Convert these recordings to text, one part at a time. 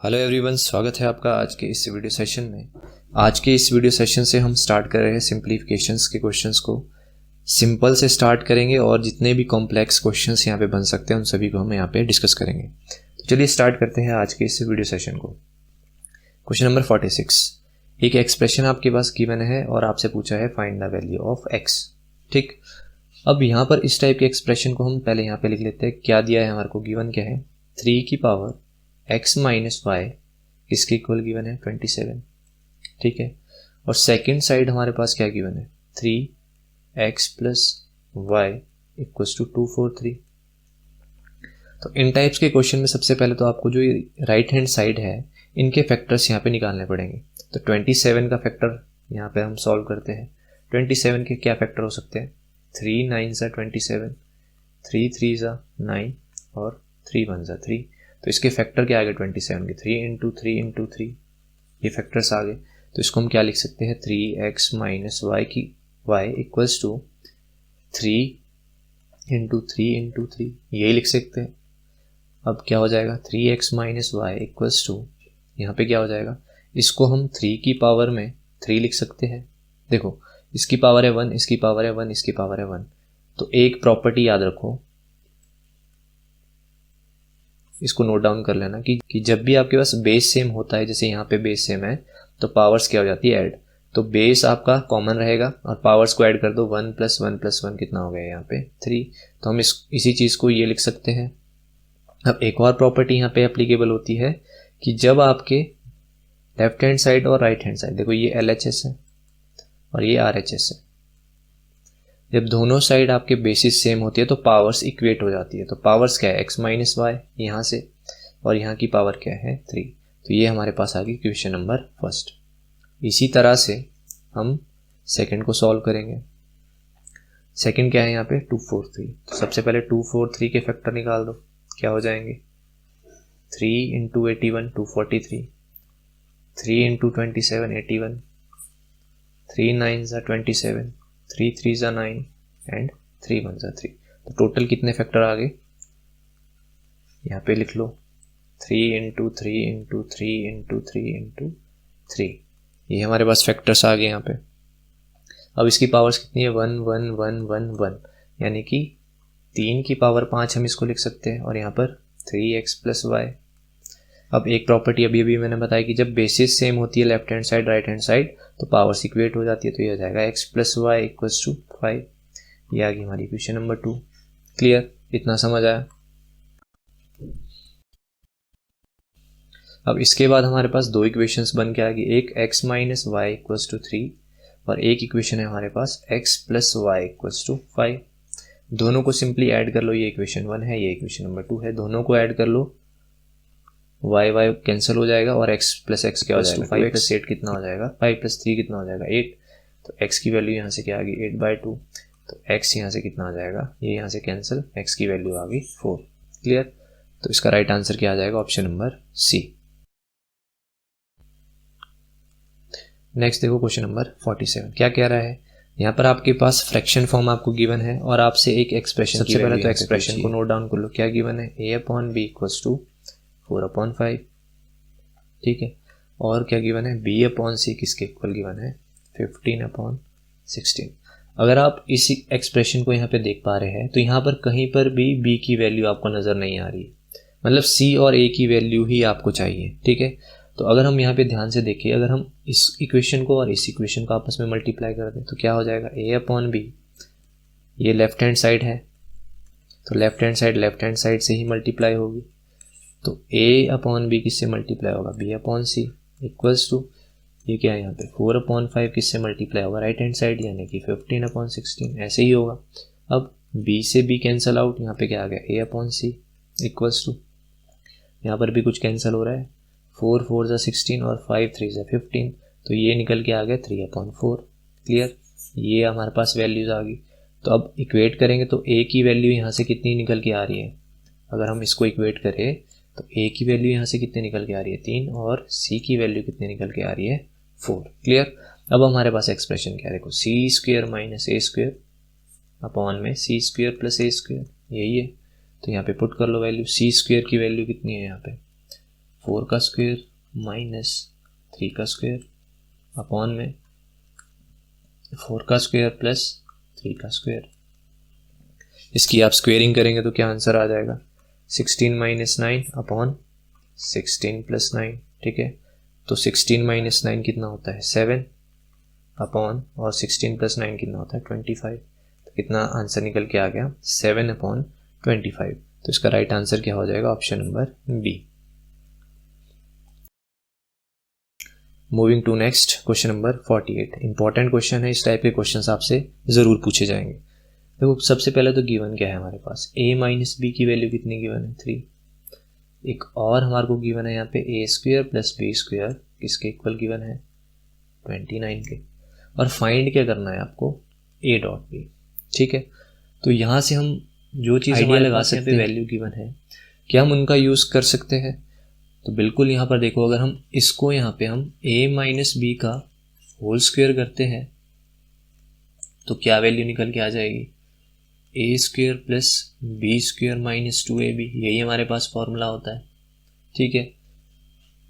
Hello everyone, स्वागत है आपका आज के इस वीडियो सेशन में। आज के इस वीडियो सेशन से हम स्टार्ट कर रहे हैं सिंप्लीफिकेशंस के क्वेश्चंस को। सिंपल से स्टार्ट करेंगे और जितने भी कॉम्प्लेक्स क्वेश्चंस यहाँ पे बन सकते हैं उन सभी को हम यहाँ पे डिस्कस करेंगे। तो चलिए स्टार्ट करते हैं आज के इस वीडियो सेशन को। क्वेश्चन नंबर 46, एक एक्सप्रेशन आपके पास गिवन है और आपसे पूछा है find the value of x. ठीक, अब यहाँ पर इस टाइप के एक्सप्रेशन को हम पहले यहाँ पे लिख लेते हैं। क्या दिया है हमारे को, गिवन क्या है 3 की पावर x माइनस वाई, इसके इक्वल गिवन है 27। ठीक है, और सेकेंड साइड हमारे पास क्या गिवन है 3x plus y equals to 243। तो इन टाइप्स के क्वेश्चन में सबसे पहले तो आपको जो राइट हैंड साइड है इनके फैक्टर्स यहाँ पे निकालने पड़ेंगे। तो 27 का फैक्टर यहाँ पे हम सॉल्व करते हैं। 27 के क्या फैक्टर हो सकते हैं, 3 9 सा 27, 3 3 सा 9 और 3 1 सा 3। तो इसके फैक्टर क्या आ गए 27 के, 3 इंटू 3 इंटू 3, ये फैक्टर्स आ गए। तो इसको हम क्या लिख सकते हैं 3x माइनस वाई की y equals to 3 into 3 into 3, यही लिख सकते हैं। अब क्या हो जाएगा 3x minus y equals to, यहाँ पे क्या हो जाएगा, इसको हम 3 की पावर में 3 लिख सकते हैं। देखो इसकी पावर है 1, इसकी पावर है 1, इसकी पावर है 1। तो एक प्रॉपर्टी याद रखो, इसको नोट डाउन कर लेना कि जब भी आपके पास बेस सेम होता है, जैसे यहाँ पे बेस सेम है तो पावर्स क्या हो जाती है ऐड। तो बेस आपका कॉमन रहेगा और पावर्स को ऐड कर दो, 1 प्लस 1 प्लस 1 कितना हो गया यहाँ पे 3। तो हम इसी चीज़ को ये लिख सकते हैं। अब एक और प्रॉपर्टी यहाँ पे एप्लीकेबल होती है कि जब आपके लेफ्ट हैंड साइड और राइट हैंड साइड, देखो ये LHS है और ये RHS है, जब दोनों साइड आपके बेसिस सेम होती है तो पावर्स इक्वेट हो जाती है। तो पावर्स क्या है x माइनस वाई यहाँ से, और यहाँ की पावर क्या है 3। तो ये हमारे पास आ गई क्वेश्चन नंबर फर्स्ट। इसी तरह से हम सेकंड को सॉल्व करेंगे। सेकंड क्या है यहाँ पे 243। तो सबसे पहले 243 के फैक्टर निकाल दो, क्या हो जाएंगे 3 इंटू 81 243, 3 इंटू 27 81, 3 9 सा 27, 3 3 सा 9 एंड 3 1 सा 3। तो टोटल कितने फैक्टर आ गए, यहाँ पे लिख लो 3 इंटू 3 इंटू 3 इंटू 3 इंटू 3, ये हमारे पास फैक्टर्स आ गए यहाँ पे। अब इसकी पावर्स कितनी है 1 1 1 1 1, यानी कि 3 की पावर 5 हम इसको लिख सकते हैं, और यहाँ पर 3x प्लस वाई। अब एक प्रॉपर्टी अभी अभी मैंने बताया कि जब बेसिस सेम होती है left hand side right hand side तो पावर्स इक्वेट हो जाती है। तो ये हो जाएगा x plus y equals to 5। ये आ गई हमारी क्वेश्चन नंबर 2। क्लियर, इतना समझ आया। अब इसके बाद हमारे पास दो इक्वेशंस बन के आ गई, एक x minus y equals to 3 और एक इक्वेशन है हमारे पास x plus y equals to 5। दोनों को सिंपली ऐड कर लो, ये इक्वेशन 1 है, ये इक्वेशन नंबर 2 है। दोनों को ऐड कर लो, वाई वाई कैंसिल हो जाएगा और x प्लस एक्स क्या हो जाएगा 5 प्लस 8 कितना हो जाएगा, 5 प्लस 3 कितना हो जाएगा 8। तो x की वैल्यू यहाँ से क्या आ गई 8/2। तो x यहाँ से कितना आ जाएगा, ये यहाँ से कैंसिल, x की वैल्यू आ गई 4। क्लियर, तो इसका राइट आंसर क्या आ जाएगा, ऑप्शन नंबर सी। नेक्स्ट देखो क्वेश्चन नंबर 47, क्या कह रहा है यहाँ पर आपके पास फ्रैक्शन फॉर्म आपको गिवन है और आपसे एक एक्सप्रेशन, सबसे पहले तो एक्सप्रेशन को नोट डाउन कर लो। क्या गिवन है a/b इक्वल्स टू 4/5। ठीक है, और क्या गिवन है b/c किसके इक्वल गिवन है 15/16। अगर आप इस एक्सप्रेशन को यहाँ पे देख पा रहे हैं तो यहाँ पर कहीं पर भी b की वैल्यू आपको नज़र नहीं आ रही है, मतलब c और a की वैल्यू ही आपको चाहिए। ठीक है, तो अगर हम यहाँ पे ध्यान से देखें, अगर हम इस इक्वेशन को और इस इक्वेशन को आपस में मल्टीप्लाई कर दें तो क्या हो जाएगा a/b, ये लेफ्ट हैंड साइड है तो लेफ्ट हैंड साइड से ही मल्टीप्लाई होगी। तो a/b किससे मल्टीप्लाई होगा b/c इक्वल्स टू, ये क्या है यहाँ पे 4/5 किससे मल्टीप्लाई होगा राइट हैंड साइड, यानी कि 15/16, ऐसे ही होगा। अब b से b कैंसिल आउट, यहाँ पे क्या आ गया a/c इक्वल्स टू, यहाँ पर भी कुछ कैंसिल हो रहा है, 4 4 ज़ा 16 और 5 3 ज़ा 15, तो ये निकल के आ गया 3/4। क्लियर, ये हमारे पास वैल्यूज आ गई। तो अब इक्वेट करेंगे तो a की वैल्यू यहाँ से कितनी निकल के आ रही है, अगर हम इसको इक्वेट करें तो a की वैल्यू यहाँ से कितनी निकल के आ रही है 3 और c की वैल्यू कितनी निकल के आ रही है 4। क्लियर, अब हमारे पास एक्सप्रेशन क्या है, देखो c² माइनस a² अपॉन में c² प्लस a², यही है। तो यहाँ पे पुट कर लो वैल्यू, c² की वैल्यू कितनी है यहाँ पे 4 का स्क्वायर माइनस 3 का स्क्वायर अपॉन में 4 का स्क्वायर प्लस 3 का स्क्वायर। इसकी आप स्क्वेयरिंग करेंगे तो क्या आंसर आ जाएगा, 16 माइनस 9 अपॉन 16 प्लस 9। ठीक है, तो 16 माइनस 9 कितना होता है 7 अपॉन, और 16 प्लस 9 कितना होता है 25। तो कितना आंसर निकल के आ गया 7 अपॉन 25। तो इसका राइट आंसर क्या हो जाएगा, option number B. Moving to next question number 48। Important question है, इस टाइप के क्वेश्चन आपसे ज़रूर पूछे जाएंगे। देखो सबसे पहले तो गिवन क्या है हमारे पास, a माइनस बी की वैल्यू कितनी गिवन है 3। एक और हमारे को गिवन है यहाँ पे ए स्क्वायर प्लस बी स्क्वायर किसके इक्वल गिवन है 29 के। और फाइंड क्या करना है आपको, a डॉट बी। ठीक है, तो यहाँ से हम जो चीज़ आइडिया लगा सकते हैं, वैल्यू गिवन है, क्या हम उनका यूज़ कर सकते हैं। तो बिल्कुल यहाँ पर देखो, अगर हम इसको यहाँ पे हम a माइनस बी का होल स्क्वायर करते हैं तो क्या वैल्यू निकल के आ जाएगी, A square plus B square minus 2ab। यही हमारे पास फॉर्मूला होता है। ठीक है,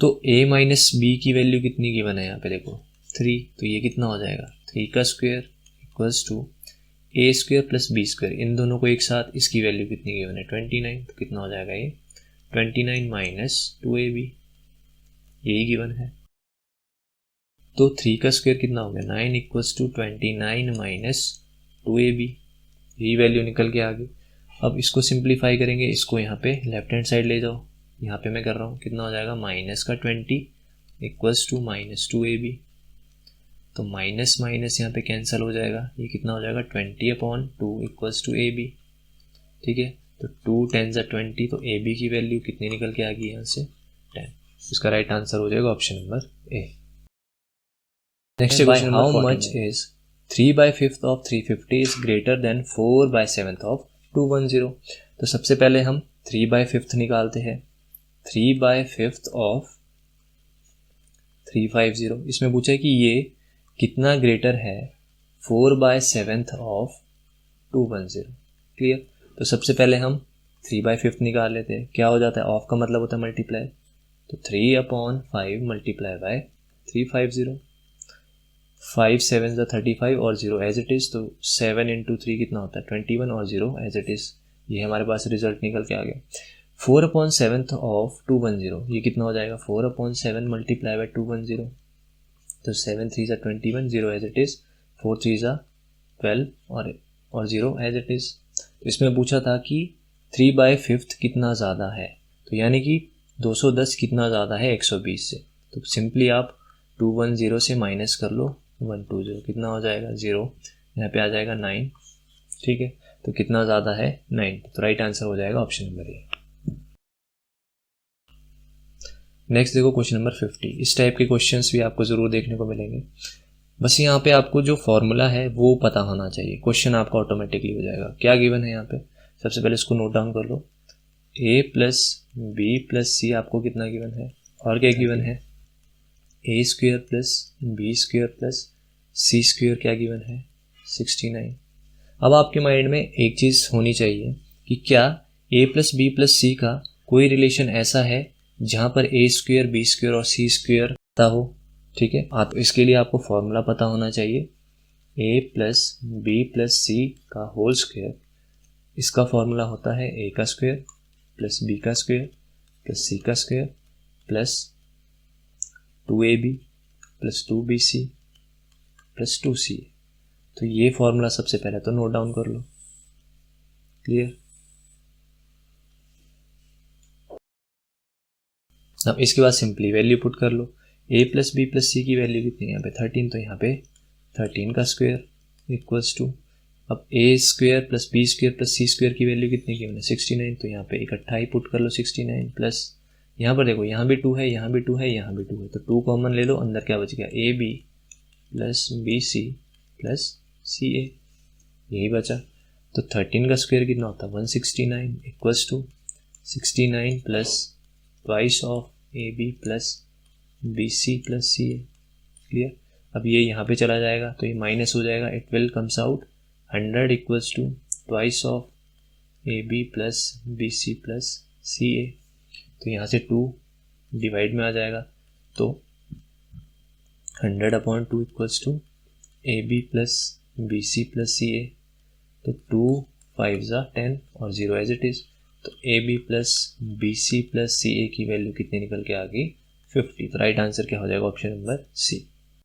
तो a माइनस बी की वैल्यू कितनी गिवन है यहाँ पे देखो 3, तो ये कितना हो जाएगा 3 का square equals to A square plus B square, इन दोनों को एक साथ, इसकी वैल्यू कितनी गिवन है 29। तो कितना हो जाएगा ये 29 माइनस 2ab, यही गिवन है। तो 3 का स्क्वायर कितना हो गया 9 इक्वल्स टू 29 माइनस 2ab, यही वैल्यू निकल के आ गई। अब इसको सिंप्लीफाई करेंगे, इसको यहाँ पे लेफ्ट हैंड साइड ले जाओ, यहाँ पे मैं कर रहा हूँ, कितना हो जाएगा माइनस का 20 इक्वल्स टू माइनस 2ab। तो माइनस माइनस यहाँ पे कैंसिल हो जाएगा, ये कितना हो जाएगा 20 अपॉन 2 इक्वल्स टू ab। ठीक है, तो 2 10 20, तो ab की वैल्यू कितनी निकल के आ गई यहाँ से 10। इसका राइट आंसर हो जाएगा option number A. Next question, how much is 3/5 of 350 is greater than 4/7 of 210। तो सबसे पहले हम 3/5 निकालते हैं। 3/5 ऑफ 350, इसमें पूछा है कि ये कितना ग्रेटर है 4/7 ऑफ 210। क्लियर, तो सबसे पहले हम 3/5 निकाल लेते हैं। क्या हो जाता है, ऑफ का मतलब होता है मल्टीप्लाई, तो 3/5 मल्टीप्लाई बाय 350, 5 7 35 और 0 एज इट इज़, तो 7 इंटू 3 कितना होता है 21 और 0 एज इट इज़। ये हमारे पास रिजल्ट निकल के आ गया। 4/7 ऑफ 210, ये कितना हो जाएगा 4/7 मल्टीप्लाई बाय 210, तो 7 3 21, 0 एज इट इज़, 4 3 12 और 0 एज इट इज़। तो इसमें पूछा था कि 3/5 कितना ज़्यादा है, तो यानी कि 210 कितना ज़्यादा है 120 से। तो सिंपली आप 210 से माइनस कर लो 120, कितना हो जाएगा 0, यहाँ पे आ जाएगा 9। ठीक है, तो कितना ज़्यादा है 9, तो राइट आंसर हो जाएगा ऑप्शन नंबर ए। नेक्स्ट देखो क्वेश्चन नंबर 50। इस टाइप के क्वेश्चंस भी आपको ज़रूर देखने को मिलेंगे। बस यहाँ पे आपको जो फॉर्मूला है वो पता होना चाहिए, क्वेश्चन आपका ऑटोमेटिकली हो जाएगा। क्या गिवन है यहाँ पे, सबसे पहले इसको नोट डाउन कर लो, a plus B plus C आपको कितना गिवन है, और क्या गिवन है A square plus B square plus C square, क्या गिवन है 69। अब आपके माइंड में एक चीज़ होनी चाहिए कि क्या a प्लस बी प्लस सी का कोई रिलेशन ऐसा है जहाँ पर ए स्क्वायर बी स्क्वायर और सी स्क्वायर पता हो। ठीक है, आप इसके लिए आपको फॉर्मूला पता होना चाहिए, a प्लस बी प्लस सी का होल स्क्वायर, इसका फॉर्मूला होता है a का स्क्वायर प्लस b का स्क्वायर प्लस c का square plus 2ab plus 2bc plus 2ca। तो ये फॉर्मूला सबसे पहले तो नोट डाउन कर लो। क्लियर, अब इसके बाद सिंपली वैल्यू पुट कर लो। a प्लस बी प्लस सी की वैल्यू कितनी है यहाँ पे 13, तो यहाँ पे 13 का स्क्वायर इक्वल्स टू, अब a square plus B square plus C square की वैल्यू कितनी की है 69, तो यहाँ पे इकट्ठा ही पुट कर लो 69 प्लस, यहाँ पर देखो यहाँ भी 2 है, यहाँ भी 2 है, यहाँ भी 2 है, तो 2 कॉमन ले लो, अंदर क्या बच गया ab plus B C plus C A, यही बचा। तो 13 का स्क्वायर कितना होता है 169 equals to 69 plus twice of A B plus B C plus C A. Clear, अब ये यहाँ पे चला जाएगा तो ये माइनस हो जाएगा, it will comes out 100 equals to twice of A B plus B C plus C A. तो यहाँ से 2 डिवाइड में आ जाएगा, तो 100/2 equals to AB plus BC plus CA, तो 2 5 10 और 0 एज इट इज़। तो AB plus BC plus CA की वैल्यू कितनी निकल के आ गई? 50। तो राइट आंसर क्या हो जाएगा? ऑप्शन नंबर सी।